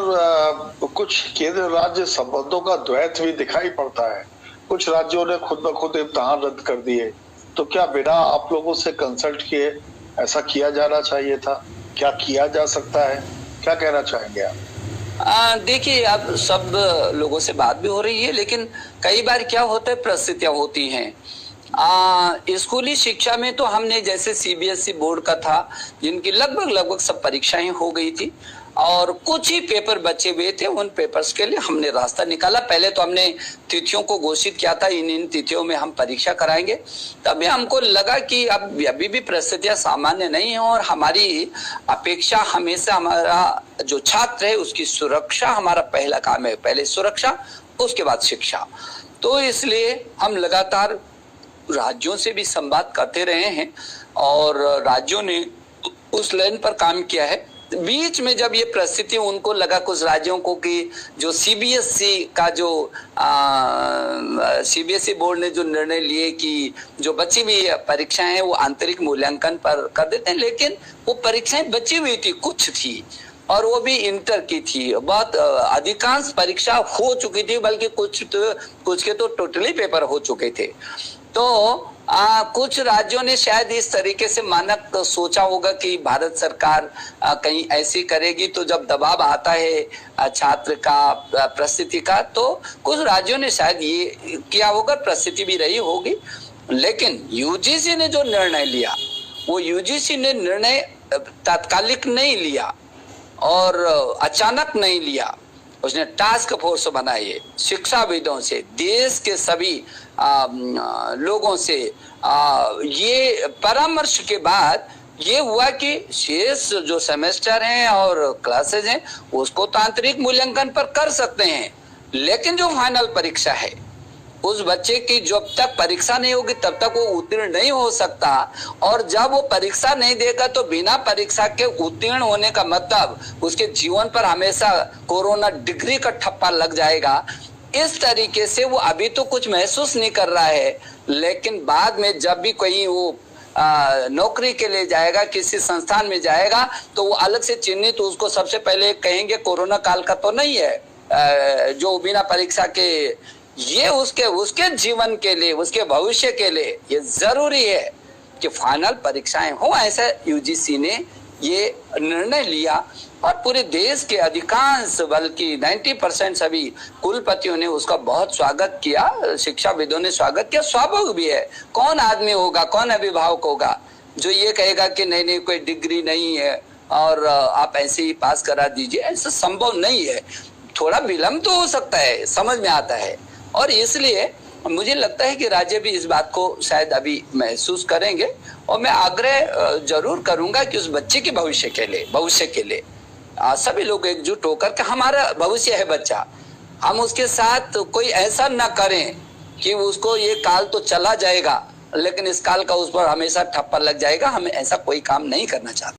पर कुछ केंद्र राज्य संबंधों का द्वैत भी दिखाई पड़ता है। कुछ राज्यों ने खुद ब खुद इम्तिहान रद्द कर दिए, तो क्या बिना आप लोगों से कंसल्ट किए ऐसा किया जाना चाहिए था? क्या किया जा सकता है? क्या कहना चाहेंगे आप? देखिए, अब सब लोगों से बात भी हो रही है, लेकिन कई बार क्या होता है, परिस्थितियां होती हैं। स्कूली शिक्षा में तो हमने जैसे सीबीएसई बोर्ड का था, जिनकी लगभग सब परीक्षाएं हो गई थी और कुछ ही पेपर बचे हुए थे। उन पेपर्स के लिए हमने रास्ता निकाला। पहले तो हमने तिथियों को घोषित किया था, इन तिथियों में हम परीक्षा कराएंगे। तभी हमको लगा कि अब अभी भी परिस्थितियां सामान्य नहीं है और हमारी अपेक्षा हमेशा हमारा जो छात्र है उसकी सुरक्षा हमारा पहला काम है। पहले सुरक्षा, उसके बाद शिक्षा। तो इसलिए हम लगातार राज्यों से भी संवाद करते रहे हैं और राज्यों ने उस लाइन पर काम किया है। बीच में जब ये परिस्थिति उनको लगा, कुछ राज्यों को, कि जो सीबीएसई का जो सीबीएसई बोर्ड ने जो निर्णय लिए कि जो बची हुई परीक्षाएं हैं वो आंतरिक मूल्यांकन पर कर देते हैं, लेकिन वो परीक्षाएं बची हुई थी, कुछ थी और वो भी इंटर की थी। बहुत अधिकांश परीक्षा हो चुकी थी, बल्कि कुछ के तो टोटली पेपर हो चुके थे। तो कुछ राज्यों ने शायद इस तरीके से मानक सोचा होगा कि भारत सरकार कहीं ऐसी करेगी, तो जब दबाव आता है छात्र का, परिस्थिति का, तो कुछ राज्यों ने शायद ये किया होगा, परिस्थिति भी रही होगी। लेकिन यूजीसी ने जो निर्णय लिया, वो यूजीसी ने निर्णय तात्कालिक नहीं लिया और अचानक नहीं लिया। उसने टास्क फोर्स बनाई है, शिक्षाविदों से, देश के सभी लोगों से ये परामर्श के बाद ये हुआ कि शेष जो सेमेस्टर हैं और क्लासेज हैं उसको तो आंतरिक मूल्यांकन पर कर सकते हैं, लेकिन जो फाइनल परीक्षा है उस बच्चे की जब तक परीक्षा नहीं होगी तब तक वो उत्तीर्ण नहीं हो सकता। और जब वो परीक्षा नहीं देगा तो बिना परीक्षा के उत्तीर्ण होने का मतलब उसके जीवन पर हमेशा कोरोना डिग्री का ठप्पा लग जाएगा। इस तरीके से वो अभी तो कुछ महसूस नहीं कर रहा है, लेकिन बाद में जब भी कोई वो नौकरी के लिए जाएगा, किसी संस्थान में जाएगा, तो वो अलग से चिन्हित, तो उसको सबसे पहले कहेंगे कोरोना काल का तो नहीं है जो बिना परीक्षा के। ये उसके जीवन के लिए, उसके भविष्य के लिए ये जरूरी है कि फाइनल परीक्षाएं हो। ऐसा यूजीसी ने ये निर्णय लिया और पूरे देश के अधिकांश, बल्कि 90% सभी कुलपतियों ने उसका बहुत स्वागत किया, शिक्षाविदों ने स्वागत किया। स्वाभाविक भी है, कौन आदमी होगा, कौन अभिभावक होगा जो ये कहेगा कि नहीं कोई डिग्री नहीं है और आप ऐसे ही पास करा दीजिए। ऐसा संभव नहीं है। थोड़ा विलंब तो हो सकता है, समझ में आता है, और इसलिए मुझे लगता है कि राज्य भी इस बात को शायद अभी महसूस करेंगे। और मैं आग्रह जरूर करूंगा कि उस बच्चे के भविष्य के लिए सभी लोग एकजुट होकर के, हमारा भविष्य है बच्चा, हम उसके साथ कोई ऐसा ना करें कि उसको ये काल तो चला जाएगा लेकिन इस काल का उस पर हमेशा ठप्पा लग जाएगा। हमें ऐसा कोई काम नहीं करना चाहते।